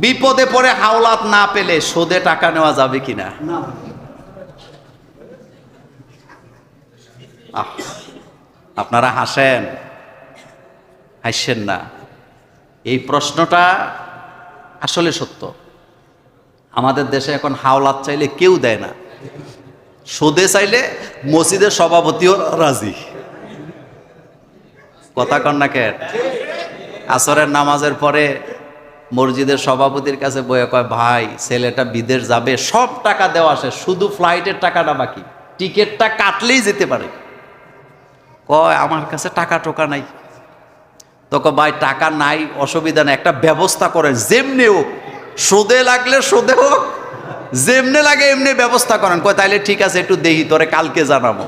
বিপদে পড়ে হাওলাত না পেলে সুদে টাকা নেওয়া যাবে কিনা? আপনারা হাসেন না, এই প্রশ্নটা আসলে সত্য। আমাদের দেশে এখন হাওলাত চাইলে কেউ দেয় না, সুদে চাইলে মসজিদের সভাপতিও রাজি। কথা কন না কেন? আসরের নামাজের পরে মসজিদের সভাপতির কাছে বয়ে কয়, ভাই ছেলেটা বিদেশ যাবে, সব টাকা দেওয়া আসে, শুধু ফ্লাইটের টাকাটা বাকি, টিকিটটা কাটলেই যেতে পারে। কয় আমার কাছে টাকা টোকা নাই। তোকে ভাই টাকা নাই, অসুবিধা নেই, একটা ব্যবস্থা করেন, যেমনি হোক, সুদে লাগলে সুদে হোক, যেমনি লাগে এমনি ব্যবস্থা করেন। কয় তাইলে ঠিক আছে, একটু দেখি, তোরে কালকে জানাবো।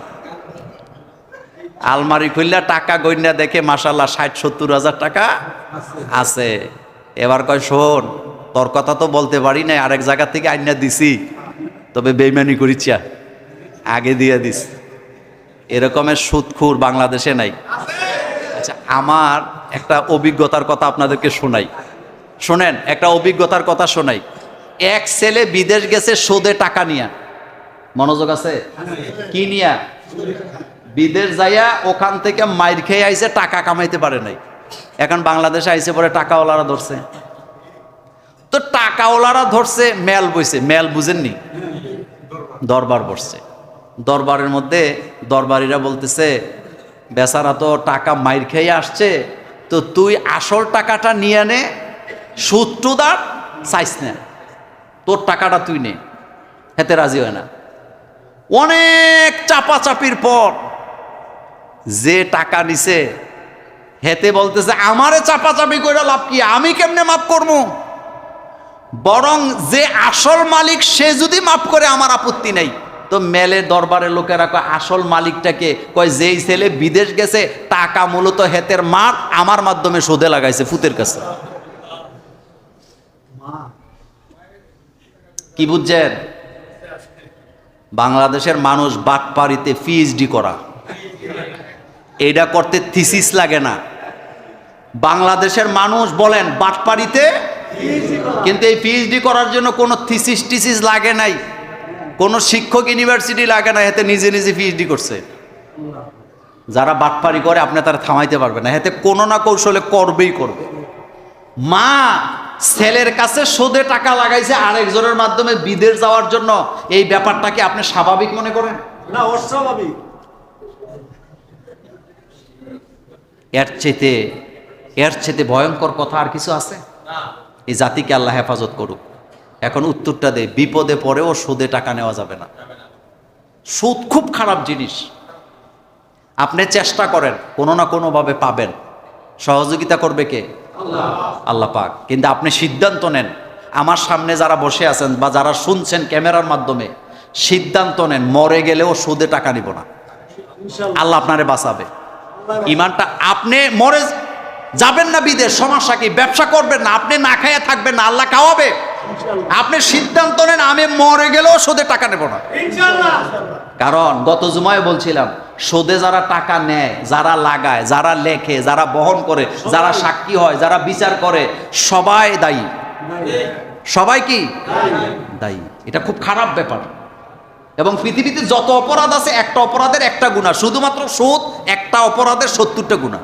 আলমারি খুললে টাকা গইনা দেখে মাশাল্লাহ ৬০-৭০ হাজার টাকা আছে। এবার কয় শোন, তোর কথা তো বলতে পারি নাই, আরেক জায়গা থেকে আইনা দিছি, তবে বেইমানি করিস, আগে দিয়ে দিস। এরকমের সুদখোর বাংলাদেশে নাই। আচ্ছা, আমার একটা অভিজ্ঞতার কথা আপনাদেরকে শোনাই, শোনেন, একটা অভিজ্ঞতার কথা শোনাই। এক ছেলে বিদেশ গেছে সুদে টাকা নিয়া, মনোযোগ আছে? কি নিয়া? বিদেশ যাইয়া ওখান থেকে মাইর খেয়ে আইছে, টাকা কামাইতে পারে নাই। এখন বাংলাদেশে আইসে পরে টাকাওয়ালারা ধরছে। তো টাকাওয়ালারা ধরছে, মেল বইছে, মেল বুঝেননি, দরবার বসছে। দরবারের মধ্যে দরবারিরা বলতেছে, বেচারা তো টাকা মাইর খেয়ে আসছে, তো তুই আসল টাকাটা নিয়ে নে, সুদ টুদ আর চাইস না, তোর টাকাটা তুই নে। হেতে রাজি হয় না। অনেক চাপাচাপির পর যে টাকা নিছে হেতে বলতেছে, আমারে চাপাচাপি করে লাভ কি, আমি কেমনে মাফ করবো? বরং যে আসল মালিক সে যদি মাফ করে আমার আপত্তি নেই। তো মেলের দরবারের লোকেরা কয়, আসল মালিকটাকে? কয় যেই ছেলে বিদেশ গেছে, টাকা মূলত হেতের মার আমার মাধ্যমে সুদে লাগাইছে ফুতের কাছে। কি বুঝছেন? বাংলাদেশের মানুষ বাটপাড়িতে পিএইচডি করা, এইটা করতে থিসিস লাগে না। বাংলাদেশের মানুষ বলেন বাটপাড়িতে, কিন্তু এই পিএইচডি করার জন্য কোনো থিসিস টিসিস লাগে নাই, কোনো শিক্ষক ইউনিভার্সিটি লাগে না, এতে নিজে নিজে পিএইচডি করছে। যারা বাটপাড়ি করে আপনি তারা থামাইতে পারবে না, এতে কোনো না কৌশলে করবেই করবে। মা ছেলের কাছে সুদে টাকা লাগাইছে আরেকজনের মাধ্যমে বিদেশ যাওয়ার জন্য, এই ব্যাপারটাকে আপনি স্বাভাবিক মনে করেন? না, অস্বাভাবিক। এর চেয়ে ভয়ঙ্কর কথা আর কিছু আছে? এই জাতিকে আল্লাহ হেফাজত করুক। এখন উত্তরটা দে, বিপদে পড়েও সুদে টাকা নেওয়া যাবে না। সুদ খুব খারাপ জিনিস। আপনি চেষ্টা করেন, কোনো না কোনো ভাবে পাবেন। সহযোগিতা করবে কে? আল্লাহ পাক। কিন্তু আপনি সিদ্ধান্ত নেন, আমার সামনে যারা বসে আছেন বা যারা শুনছেন ক্যামেরার মাধ্যমে, সিদ্ধান্ত নেন মরে গেলেও সুদে টাকা নিব না। আল্লাহ আপনারে বাঁচাবে। ইমানটা, আপনি মরে যাবেন না বিদেশ, সমস্যা কি? ব্যবসা করবেন না, আপনি না খাইয়া থাকবেন না, আল্লাহ খাওয়াবে। আপনি সিদ্ধান্ত নেন, আমি মরে গেলেও সুদে টাকা নেব না। কারণ গত জুমায় বলছিলাম, সুদে যারা টাকা নেয়, যারা লাগায়, যারা লেখে, যারা বহন করে, যারা সাক্ষী হয়, যারা বিচার করে, সবাই দায়ী। সবাই কি দায়ী? এটা খুব খারাপ ব্যাপার। এবং পৃথিবীতে যত অপরাধ আছে, একটা অপরাধের একটা গুনাহ, শুধুমাত্র সুদ একটা অপরাধের ৭০টা গুনাহ।